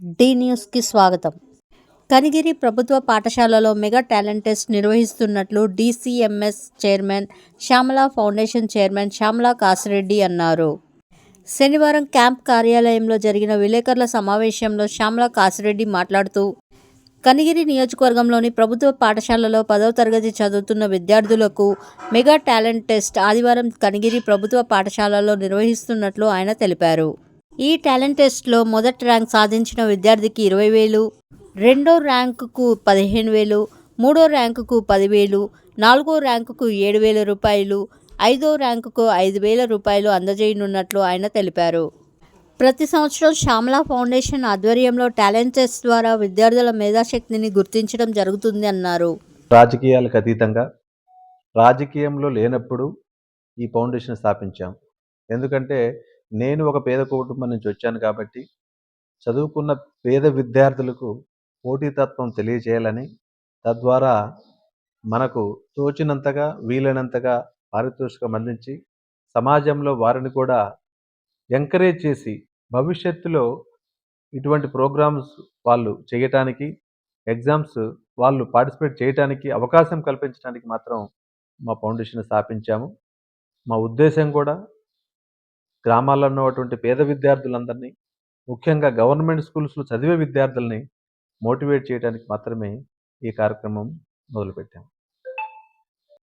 D న్యూస్కి స్వాగతం. కనిగిరి ప్రభుత్వ పాఠశాలలో మెగా టాలెంట్ టెస్ట్ నిర్వహిస్తున్నట్లు DCMS chairman, Shyamala foundation chairman Shyamala Kasireddy అన్నారు. శనివారం క్యాంప్ కార్యాలయంలో జరిగిన విలేకరుల సమావేశంలో శ్యామల కాసిరెడ్డి మాట్లాడుతూ, కనిగిరి నియోజకవర్గంలోని ప్రభుత్వ పాఠశాలలో 10వ తరగతి చదువుతున్న విద్యార్థులకు మెగా టాలెంట్ టెస్ట్ ఆదివారం కనిగిరి ప్రభుత్వ పాఠశాలలో నిర్వహిస్తున్నట్లు ఆయన తెలిపారు. ఈ టాలెంట్ టెస్ట్లో మొదటి ర్యాంక్ సాధించిన విద్యార్థికి 20,000, రెండో ర్యాంకుకు 15,000, మూడో ర్యాంకుకు 10,000, నాలుగో ర్యాంకుకు 7,000 రూపాయలు, ఐదో ర్యాంకుకు 5,000 రూపాయలు అందజేయనున్నట్లు ఆయన తెలిపారు. ప్రతి సంవత్సరం శ్యామల ఫౌండేషన్ ఆధ్వర్యంలో టాలెంట్ టెస్ట్ ద్వారా విద్యార్థుల మేధాశక్తిని గుర్తించడం జరుగుతుంది అన్నారు. రాజకీయాలకు అతీతంగా రాజకీయంలో లేనప్పుడు ఈ ఫౌండేషన్ స్థాపించాం. ఎందుకంటే నేను ఒక పేద కుటుంబం నుంచి వచ్చాను కాబట్టి చదువుకున్న పేద విద్యార్థులకు పోటీతత్వం తెలియజేయాలని, తద్వారా మనకు తోచినంతగా వీలైనంతగా పారితోషికం అందించి సమాజంలో వారిని కూడా ఎంకరేజ్ చేసి భవిష్యత్తులో ఇటువంటి ప్రోగ్రామ్స్ వాళ్ళు చేయటానికి, ఎగ్జామ్స్ వాళ్ళు పార్టిసిపేట్ చేయటానికి అవకాశం కల్పించడానికి మాత్రం మా ఫౌండేషన్ స్థాపించాము. మా ఉద్దేశం కూడా గ్రామాల్లో ఉన్నటువంటి పేద విద్యార్థులందరినీ, ముఖ్యంగా గవర్నమెంట్ స్కూల్స్లో చదివే విద్యార్థుల్ని మోటివేట్ చేయడానికి మాత్రమే ఈ కార్యక్రమం మొదలుపెట్టాము.